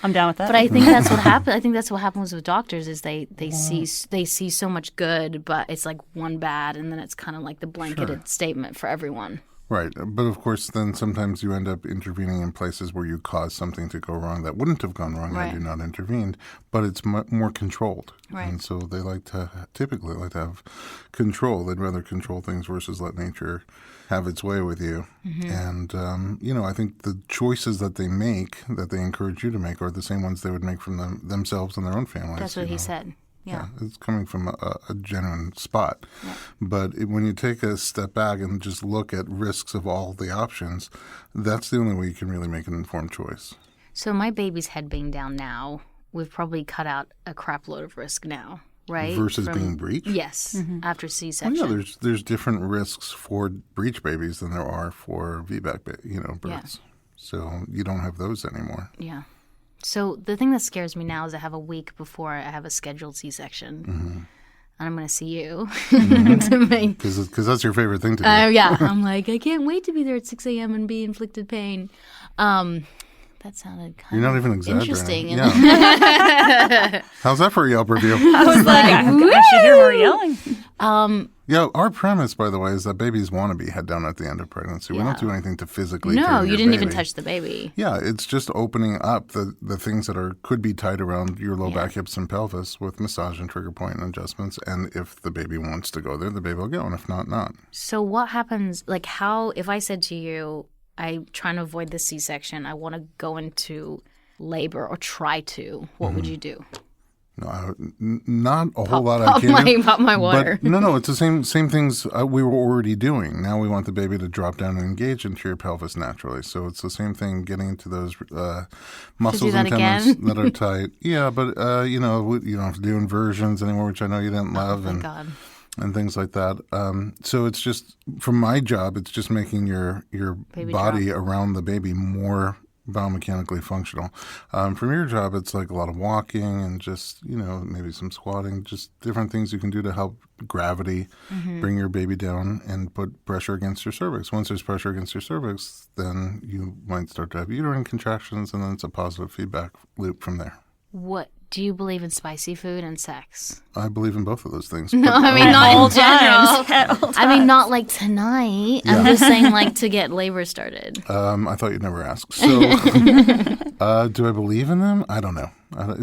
I'm down with that. But I think that's what happened. I think that's what happens with doctors is they see so much good, but it's like one bad, and then it's kind of like the blanketed statement for everyone. Right. But of course, then sometimes you end up intervening in places where you cause something to go wrong that wouldn't have gone wrong had you not intervened, but it's more controlled. Right. And so they typically like to have control. They'd rather control things versus let nature have its way with you. And, I think the choices that they make, that they encourage you to make, are the same ones they would make from themselves and their own families. That's what he said. Yeah. It's coming from a genuine spot. Yeah. But when you take a step back and just look at risks of all the options, that's the only way you can really make an informed choice. So my baby's head being down now, we've probably cut out a crap load of risk now, right? Versus being breech? Yes, after C-section. Well, yeah, there's different risks for breech babies than there are for VBAC, births. Yeah. So you don't have those anymore. Yeah. So the thing that scares me now is I have a week before I have a scheduled C-section. And I'm going to see you to make... Because that's your favorite thing to do. Yeah. I'm like, I can't wait to be there at 6 a.m. and be inflicted pain. That sounded kind You're not even exaggerating. Interesting. Yeah. How's that for a Yelp review? I was like, I should hear more yelling. Yeah, our premise, by the way, is that babies want to be head down at the end of pregnancy. We don't do anything to physically No, kill you your didn't baby. even touch the baby. Yeah, it's just opening up the things that could be tied around your low back, hips, and pelvis with massage and trigger point and adjustments. And if the baby wants to go there, the baby will go. And if not, not. So what happens, if I said to you, I'm trying to avoid the C-section, I want to go into labor or try to, what would you do? No, not a whole lot I can do. Pop my water. But no, it's the same things we were already doing. Now we want the baby to drop down and engage into your pelvis naturally. So it's the same thing, getting into those muscles and tendons that are tight. Yeah, but you don't have to do inversions anymore, which I know you didn't love. Thank God. And things like that. So it's just, from my job, it's just making your body around the baby more biomechanically functional. From your job, it's like a lot of walking and just, maybe some squatting, just different things you can do to help gravity bring your baby down and put pressure against your cervix. Once there's pressure against your cervix, then you might start to have uterine contractions, and then it's a positive feedback loop from there. What? Do you believe in spicy food and sex? I believe in both of those things. No, I mean, not in general. I mean, not like tonight. Yeah. I'm just saying, like, to get labor started. I thought you'd never ask. So, do I believe in them? I don't know.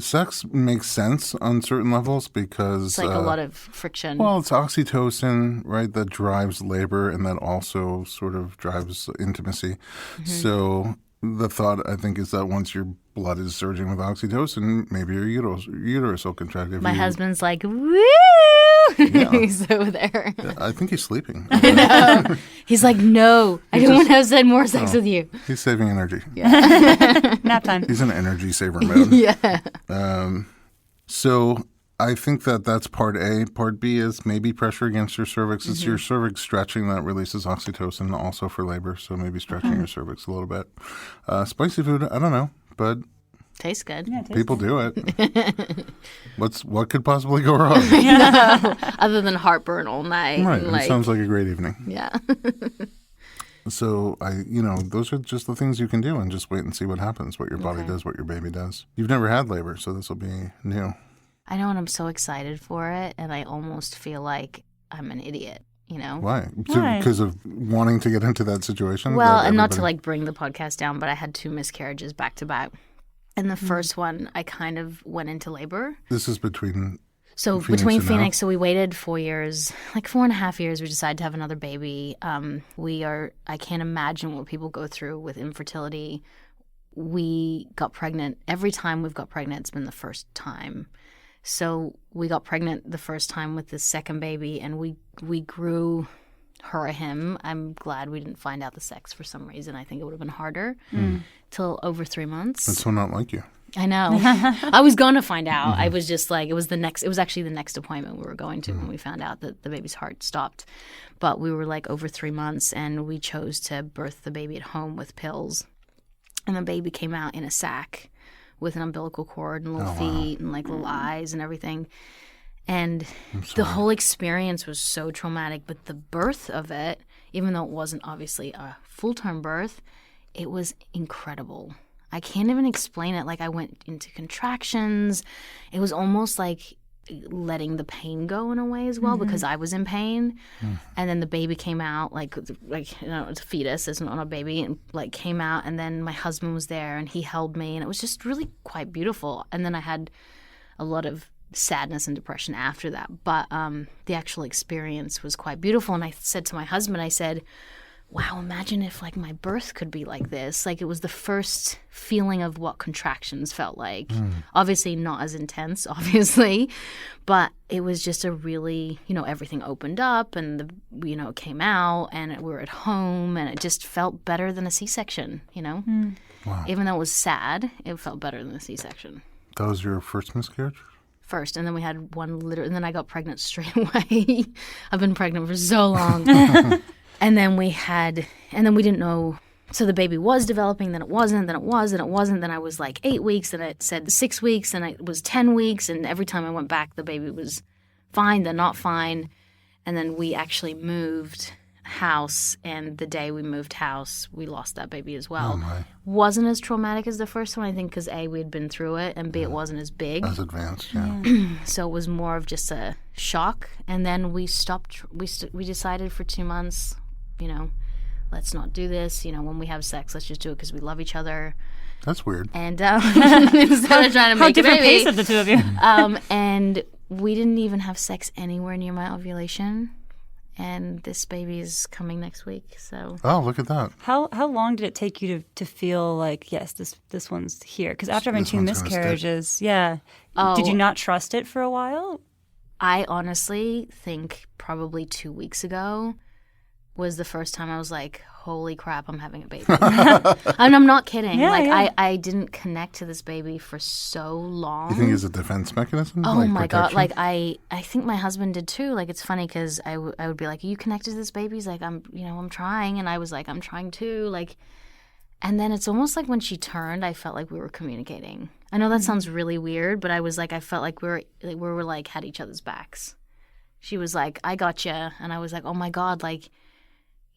Sex makes sense on certain levels because... It's like a lot of friction. Well, it's oxytocin, right, that drives labor, and that also sort of drives intimacy. So... the thought, I think, is that once your blood is surging with oxytocin, maybe your uterus will contract. My husband's like, woo! Yeah. He's over there. Yeah, I think he's sleeping. I know. He's like, no, I don't want to have more sex with you. He's saving energy. Yeah. Nap time. He's in energy saver mode. Yeah. So I think that's part A. Part B is maybe pressure against your cervix. It's your cervix stretching that releases oxytocin also for labor, so maybe stretching your cervix a little bit. Spicy food, I don't know, but tastes good. Yeah, it tastes people good. do it. What could possibly go wrong? No, other than heartburn all night. Right, it sounds like a great evening. Yeah. So those are just the things you can do, and just wait and see what happens, what your body does, what your baby does. You've never had labor, so this will be new. I know, and I'm so excited for it, and I almost feel like I'm an idiot, Why? Why? Because of wanting to get into that situation? Well, and not to bring the podcast down, but I had 2 miscarriages back to back. And the first one, I kind of went into labor. This is between Phoenix, so we waited 4 years, like 4.5 years, we decided to have another baby. I can't imagine what people go through with infertility. We got pregnant. Every time we've got pregnant, it's been the first time. So we got pregnant the first time with the second baby, and we grew her or him. I'm glad we didn't find out the sex for some reason. I think it would have been harder till over 3 months. That's so not like you. I know. I was going to find out. I was just like, it was actually the next appointment we were going to when we found out that the baby's heart stopped. But we were like over 3 months, and we chose to birth the baby at home with pills. And the baby came out in a sack with an umbilical cord and little feet and like little eyes and everything. And the whole experience was so traumatic. But the birth of it, even though it wasn't obviously a full-term birth, it was incredible. I can't even explain it. Like, I went into contractions. It was almost like letting the pain go in a way as well because I was in pain. And then the baby came out, like it's a fetus, it's not a baby, and like came out, and then my husband was there and he held me, and it was just really quite beautiful. And then I had a lot of sadness and depression after that, but the actual experience was quite beautiful. And I said to my husband, I said, wow, imagine if like my birth could be like this. Like it was the first feeling of what contractions felt like. Obviously not as intense, obviously, but it was just a really, everything opened up and it came out and we were at home and it just felt better than a C-section, Wow. Even though it was sad, it felt better than a C-section. That was your first miscarriage? First, and then we had one and then I got pregnant straight away. I've been pregnant for so long. And then we didn't know. So the baby was developing, then it wasn't, then it was, then it wasn't. Then I was like 8 weeks, then it said 6 weeks, and it was 10 weeks. And every time I went back, the baby was fine, then not fine. And then we actually moved house, and the day we moved house, we lost that baby as well. Oh my. Wasn't as traumatic as the first one, I think, because A, we had been through it, and B, it wasn't as big. As advanced, yeah. So it was more of just a shock. And then we stopped. We decided for 2 months, let's not do this. When we have sex, let's just do it because we love each other. That's weird. And instead of trying to make a different baby, pace of the two of you. and we didn't even have sex anywhere near my ovulation. And this baby is coming next week. So Oh, look at that. How long did it take you to feel like, yes, this one's here? Because after having This two one's gonna miscarriages, Oh. did you not trust it for a while? I honestly think probably 2 weeks ago was the first time I was like, holy crap, I'm having a baby. And I'm not kidding. Yeah. I didn't connect to this baby for so long. You think it's a defense mechanism? Oh my God. protection? Like I think my husband did too. Like it's funny because I would be like, are you connected to this baby? He's like, I'm trying. And I was like, I'm trying too. Like, and then it's almost like when she turned, I felt like we were communicating. I know that sounds really weird, but I was like, I felt like we were like had each other's backs. She was like, I gotcha. And I was like, oh my God, like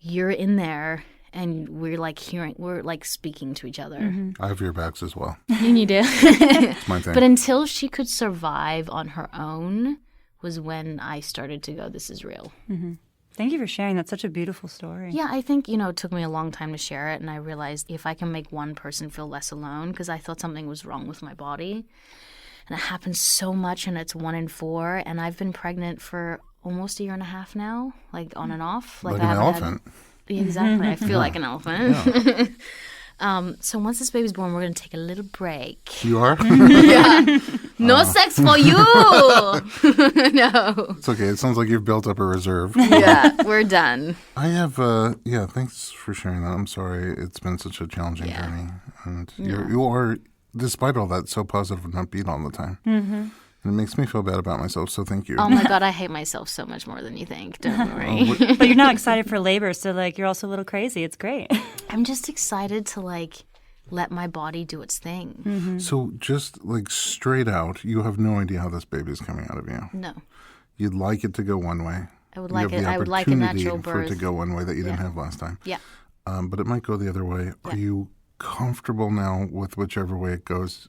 you're in there. And we're like speaking to each other. I have your backs as well. And you do. It's my thing. But until she could survive on her own was when I started to go, this is real. Thank you for sharing. That's such a beautiful story. Yeah, I think, it took me a long time to share it. And I realized if I can make one person feel less alone, because I thought something was wrong with my body. And it happens so much, and it's 1 in 4. And I've been pregnant for almost a year and a half now, like on and off. Like I an haven't elephant. Exactly. I feel like an elephant. Yeah. So once this baby's born, we're going to take a little break. You are? No sex for you. No. It's okay. It sounds like you've built up a reserve. Yeah, we're done. I have, thanks for sharing that. I'm sorry. It's been such a challenging journey. And you are, despite all that, so positive and upbeat all the time. Mm-hmm. And it makes me feel bad about myself, so thank you. Oh my God, I hate myself so much more than you think. Don't worry. But you're not excited for labor, so you're also a little crazy. It's great. I'm just excited to let my body do its thing. So just straight out, you have no idea how this baby is coming out of you. No. You'd like it to go one way. I would You like have it. the I would like a opportunity natural for it to birth. go one way that you didn't have last time. Yeah. But it might go the other way. Are you comfortable now with whichever way it goes?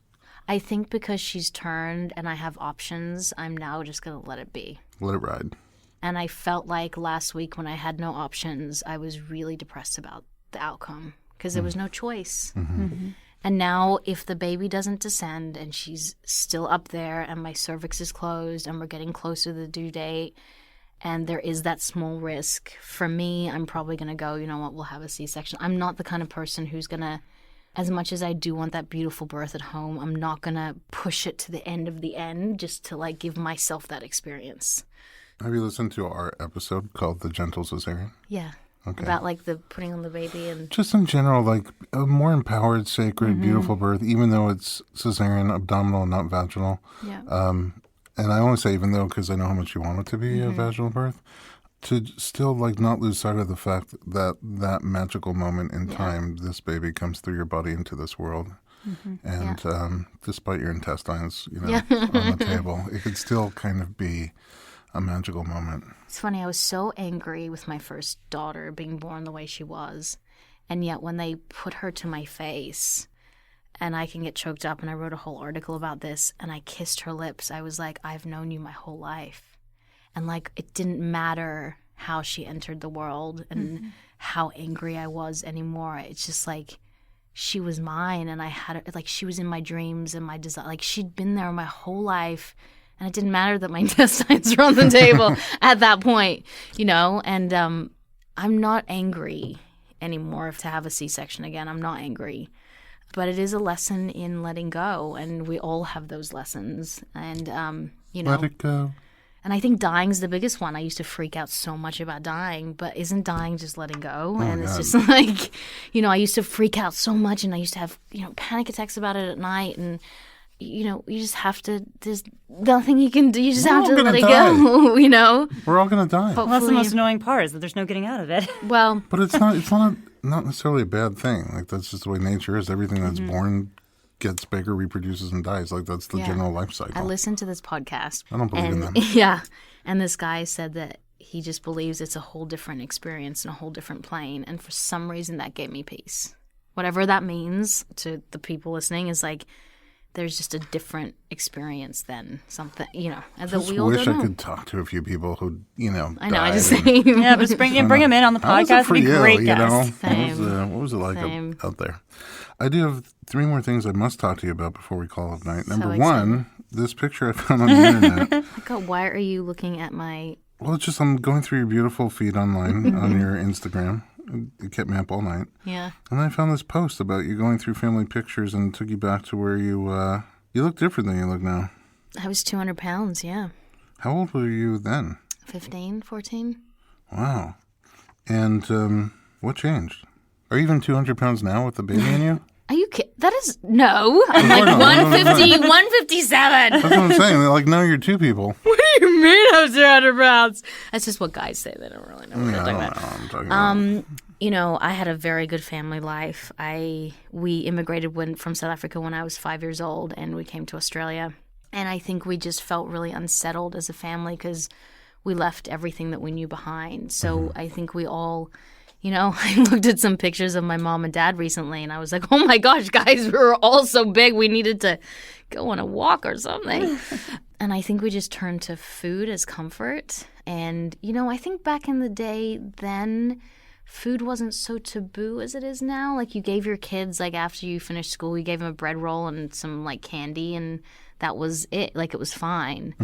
I think because she's turned and I have options, I'm now just going to let it be. Let it ride. And I felt like last week when I had no options, I was really depressed about the outcome because there was no choice. And now if the baby doesn't descend and she's still up there and my cervix is closed and we're getting closer to the due date and there is that small risk, for me, I'm probably going to go, you know what, we'll have a C-section. I'm not the kind of person who's going to, as much as I do want that beautiful birth at home, I'm not going to push it to the end of the end just to give myself that experience. Have you listened to our episode called The Gentle Cesarean? Yeah. Okay. About the putting on the baby and Just in general, a more empowered, sacred, beautiful birth, even though it's cesarean, abdominal, not vaginal. yeah. And I only say even though because I know how much you want it to be a vaginal birth. To still not lose sight of the fact that that magical moment in time, this baby comes through your body into this world. And despite your intestines, on the table, it could still kind of be a magical moment. It's funny, I was so angry with my first daughter being born the way she was. And yet when they put her to my face, and I can get choked up, and I wrote a whole article about this, and I kissed her lips. I was like, I've known you my whole life. And like, it didn't matter how she entered the world and how angry I was anymore. It's just like, she was mine, and I had it, like, she was in my dreams and my desire. Like, she'd been there my whole life, and it didn't matter that my intestines were on the table at that point, you know? And I'm not angry anymore to have a C-section again. I'm not angry. But it is a lesson in letting go, and we all have those lessons. And, you know. Let it go. And I think dying's the biggest one. I used to freak out so much about dying, but isn't dying just letting go? And it's just like, you know, I used to freak out so much, and I used to have, you know, panic attacks about it at night. And, you know, you just have to, there's nothing you can do. You just have to let it go, you know? We're all going to die. Well, that's the most annoying part, is that there's no getting out of it. Well. But it's not necessarily a bad thing. Like, that's just the way nature is. Everything that's born gets bigger, reproduces, and dies. Like, that's the general life cycle. I listened to this podcast. I don't believe in them. Yeah. And this guy said that he just believes it's a whole different experience and a whole different plane. And for some reason, that gave me peace. Whatever that means to the people listening is like, there's just a different experience than something, you know. I just wish I could talk to a few people who, you know, I know, died. I just say. Yeah, but bring him in on the podcast. It'd be great, you guys. know? What was it like out there? I do have 3 more things I must talk to you about before we call it night. Number one, this picture I found on the internet. God, why are you looking at my... Well, it's just I'm going through your beautiful feed online on your Instagram. It kept me up all night. Yeah. And then I found this post about you going through family pictures and took you back to where you look different than you look now. I was 200 pounds, yeah. How old were you then? 15, 14. Wow. And what changed? Are you even 200 pounds now with the baby in you? Are you kidding? That is... No. I'm like 150, 157. That's what I'm saying. Like, now you're 2 people. What do you mean I'm 200 pounds? That's just what guys say. They don't really know what they're talking about. I'm talking about. You know, I had a very good family life. We immigrated from South Africa when I was 5 years old, and we came to Australia. And I think we just felt really unsettled as a family because we left everything that we knew behind. So I think we all... You know, I looked at some pictures of my mom and dad recently, and I was like, oh my gosh, guys, we were all so big. We needed to go on a walk or something. And I think we just turned to food as comfort. And, you know, I think back in the day then, food wasn't so taboo as it is now. Like, you gave your kids, like, after you finished school, you gave them a bread roll and some, like, candy, and that was it. Like, it was fine.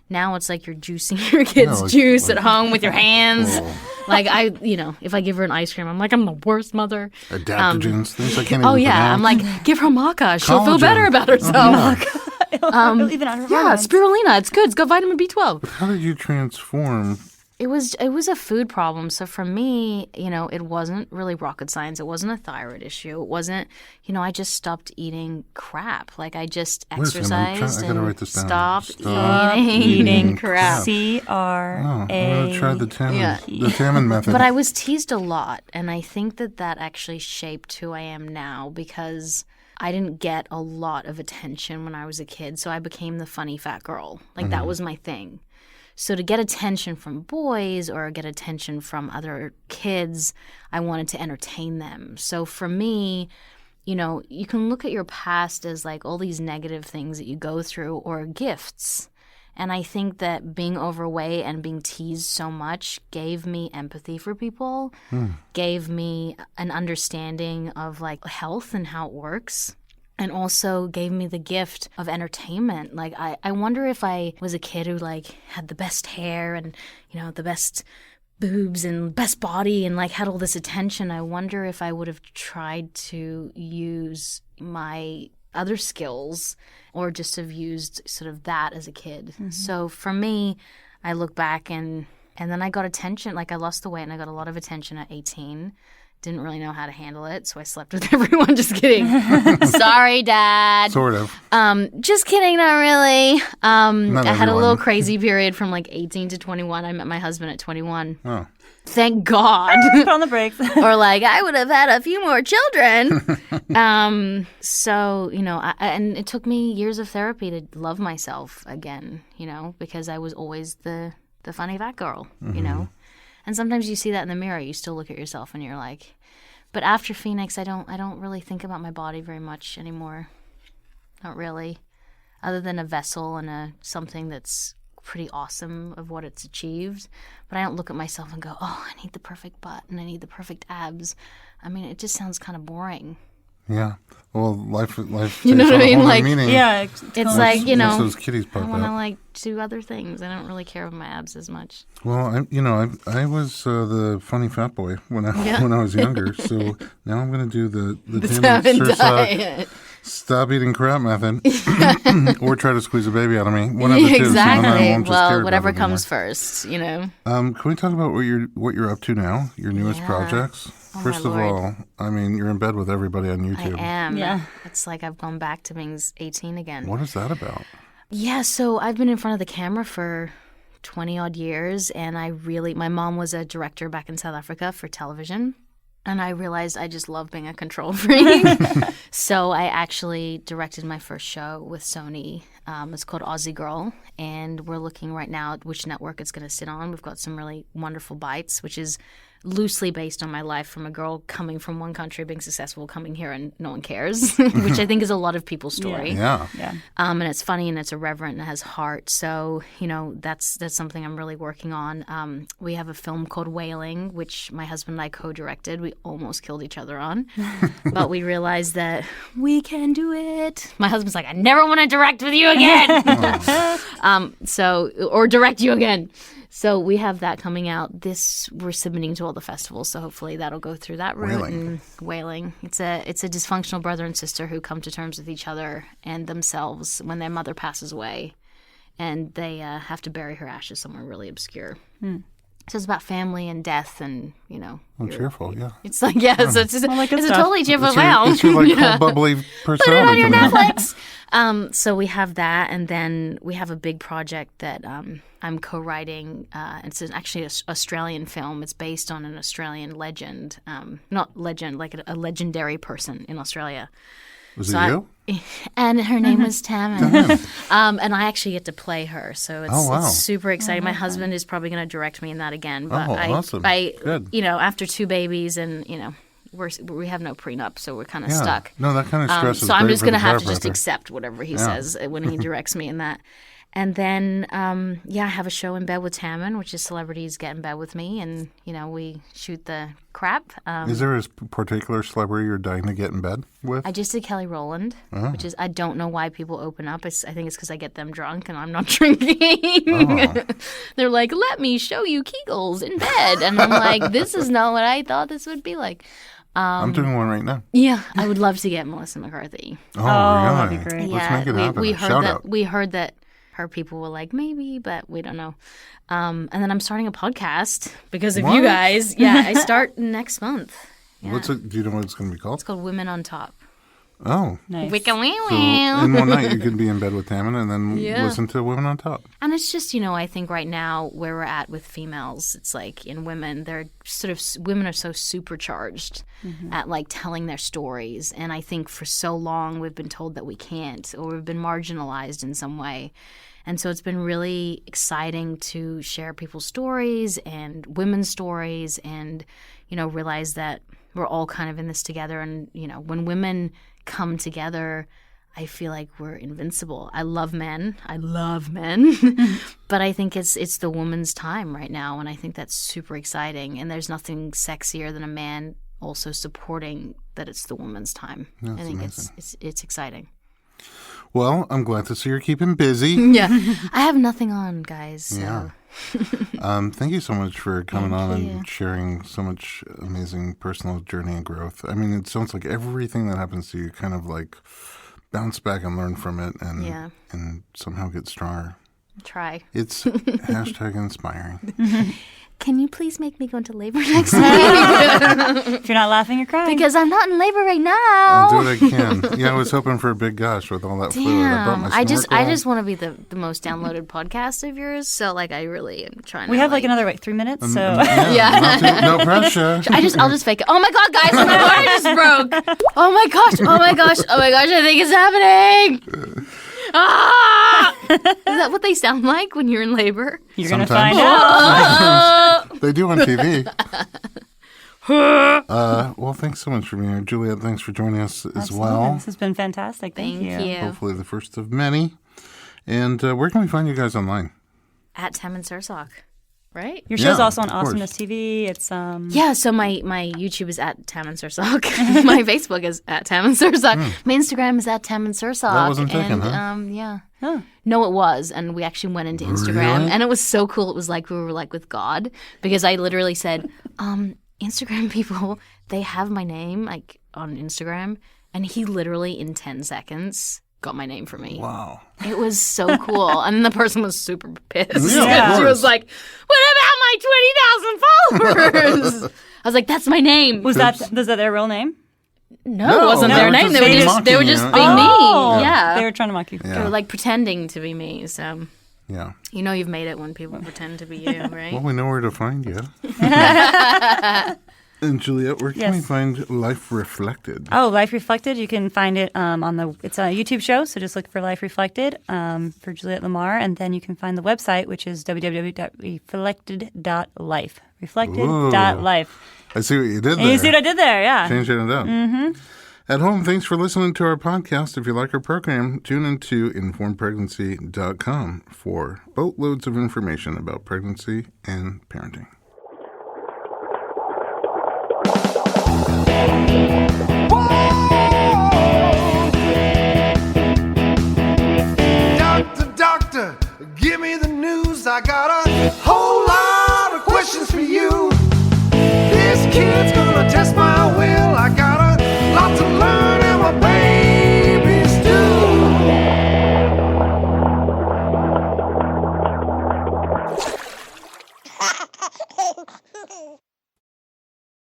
Now it's like you're juicing your kids' juice at home with your hands. Like, if I give her an ice cream, I'm like, I'm the worst mother. Adaptogens, things I can't even pronounce. I'm like, give her maca. She'll feel better about herself. It'll even out her hormones. Spirulina. It's good. It's got vitamin B12. But how did you transform? It was a food problem. So for me, you know, it wasn't really rocket science. It wasn't a thyroid issue. It wasn't, you know, I just stopped eating crap. Like, I just exercised and stopped eating crap. C-R-A. I'm going to try the Tammin method. But I was teased a lot, and I think that actually shaped who I am now because I didn't get a lot of attention when I was a kid. So I became the funny fat girl. Like, that was my thing. So to get attention from boys or get attention from other kids, I wanted to entertain them. So for me, you know, you can look at your past as like all these negative things that you go through or gifts. And I think that being overweight and being teased so much gave me empathy for people, gave me an understanding of like health and how it works. And also gave me the gift of entertainment. Like, I wonder if I was a kid who, like, had the best hair and, you know, the best boobs and best body and, like, had all this attention. I wonder if I would have tried to use my other skills or just have used sort of that as a kid. So for me, I look back and then I got attention. Like, I lost the weight and I got a lot of attention at 18. Didn't really know how to handle it, so I slept with everyone. Just kidding. Sorry, Dad. Sort of. Just kidding, not really. I had a little crazy period from like 18 to 21. I met my husband at 21. Oh. Thank God. Put on the brakes. Or like, I would have had a few more children. So, you know, and it took me years of therapy to love myself again, you know, because I was always the funny fat girl, you know. And sometimes you see that in the mirror. You still look at yourself and you're like, But after Phoenix, I don't really think about my body very much anymore. Not really, other than a vessel and something that's pretty awesome of what it's achieved. But I don't look at myself and go, oh, I need the perfect butt and I need the perfect abs. I mean, it just sounds kind of boring. Yeah. Well, life you know what I mean? Like, meaning. Yeah, it's like, you know, those kitties pop I want to out. like do other things. I don't really care about my abs as much. Well, I was the funny fat boy when I was younger. So now I'm going to do the Tammin Sursok diet. stop eating crap method, or try to squeeze a baby out of me. One of the two. Exactly. So then I won't just care Well, about whatever it comes anymore. first, you know. Can we talk about what you're up to now? Your newest Yeah. projects. Oh, First my of Lord. all, I mean, you're in bed with everybody on YouTube. I am. Yeah. It's like I've gone back to being 18 again. What is that about? Yeah, so I've been in front of the camera for 20 odd years, and my mom was a director back in South Africa for television, and I realized I just love being a control freak. So I actually directed my first show with Sony. It's called Aussie Girl, and we're looking right now at which network it's going to sit on. We've got some really wonderful bites, which is loosely based on my life from a girl coming from one country, being successful, coming here and no one cares, which I think is a lot of people's story. Yeah. And it's funny and it's irreverent and it has heart. So, you know, that's something I'm really working on. We have a film called Wailing, which my husband and I co-directed. We almost killed each other on, but we realized that we can do it. My husband's like, I never want to direct with you again. Or direct you again. So we have that coming out. We're submitting to all the festivals, so hopefully that'll go through that route. Wailing. It's a dysfunctional brother and sister who come to terms with each other and themselves when their mother passes away, and they have to bury her ashes somewhere really obscure. So it's about family and death, and you know. I'm cheerful. Yeah. It's like so it's a totally cheerful film. It's your like cold, bubbly personality. Put it on your coming out. Netflix. So we have that, and then we have a big project that I'm co-writing. It's actually an Australian film. It's based on an Australian legend, not legend, like a legendary person in Australia. Was it you? And her name was Tammin. And I actually get to play her, so it's super exciting. My husband is probably going to direct me in that again. But awesome. Good. You know, after 2 babies and, you know, we have no prenup, so we're kind of stuck. No, that kind of stress is So I'm great just for going to the have to just chiropractor. accept whatever he says when he directs me in that. And then, I have a show in bed with Tammin, which is celebrities get in bed with me, and, you know, we shoot the crap. Is there a particular celebrity you're dying to get in bed with? I just did Kelly Rowland, which is, I don't know why people open up. I think it's because I get them drunk and I'm not drinking. They're like, let me show you Kegels in bed. And I'm like, this is not what I thought this would be like. I'm doing one right now. Yeah, I would love to get Melissa McCarthy. Oh, that'd really? be great. Let's make it happen. we heard Shout that. out. We heard that her people were like, maybe, but we don't know. And then I'm starting a podcast because of you What? guys. Yeah, I start next month. Yeah. Do you know what it's going to be called? It's called Women on Top. Oh. Nice. Wicca So in one night you can be in bed with Tammin and then listen to Women on Top. And it's just, you know, I think right now where we're at with females, it's like in women, women are so supercharged at like telling their stories. And I think for so long we've been told that we can't, or we've been marginalized in some way. And so it's been really exciting to share people's stories and women's stories and, you know, realize that we're all kind of in this together. And, you know, when women come together, I feel like we're invincible. I love men. But I think it's the woman's time right now. And I think that's super exciting. And there's nothing sexier than a man also supporting that it's the woman's time. That's I think amazing. it's exciting. Well, I'm glad to see you're keeping busy. Yeah. I have nothing on, guys. So. Yeah. Thank you so much for coming on Thank you. and sharing so much amazing personal journey and growth. I mean, it sounds like everything that happens to you kind of like bounce back and learn from it and somehow get stronger. Try. It's hashtag inspiring. Can you please make me go into labor next week? If you're not laughing, you're crying. Because I'm not in labor right now. I'll do what I can. Yeah, I was hoping for a big gush with all that fluid. I brought my I just snorkel. want to be the most downloaded podcast of yours. So like I really am trying. We to, have like another 3 minutes, so Yeah. No pressure. I'll just fake it. Oh my god, guys, my water just broke. Oh my gosh, I think it's happening. Ah! Is that what they sound like when you're in labor? you're gonna Sometimes. find out. They do on TV. Well, thanks so much for being here. Juliet, thanks for joining us as Absolutely. well. This has been fantastic. Thank you. Hopefully the first of many. And where can we find you guys online? At Tammin Sursok, right? Your show's Yeah, also on of course. Awesomeness TV. It's Yeah, so my YouTube is at Tammin Sursok. My Facebook is at Tammin Sursok. My Instagram is at Tammin Sursok. That wasn't taken, and, huh? Yeah. Huh. No, it was. And we actually went into Instagram. Really? And it was so cool. It was like we were like with God. Because I literally said, Instagram people, they have my name like on Instagram. And he literally in 10 seconds got my name for me. Wow. It was so cool. And the person was super pissed. Yeah, of She course. was like, what about my 20,000 followers? I was like, that's my name. was that their real name? No, it wasn't No, their they were name. just They were mocking just you. being Oh. me. Yeah. They were trying to mock you. They were like pretending to be me. So Yeah. you know you've made it when people pretend to be you, right? Well, we know where to find you. And Juliet, where can we Yes. find Life Reflected? Oh, Life Reflected. You can find it it's a YouTube show, so just look for Life Reflected for Juliet Lamar, and then you can find the website, which is www.reflected.life. Reflected.life. I see what you did there. And you see what I did there, yeah. Changing it up. Mm-hmm. At home, thanks for listening to our podcast. If you like our program, tune into informedpregnancy.com for boatloads of information about pregnancy and parenting. Doctor, doctor, give me the news. I got a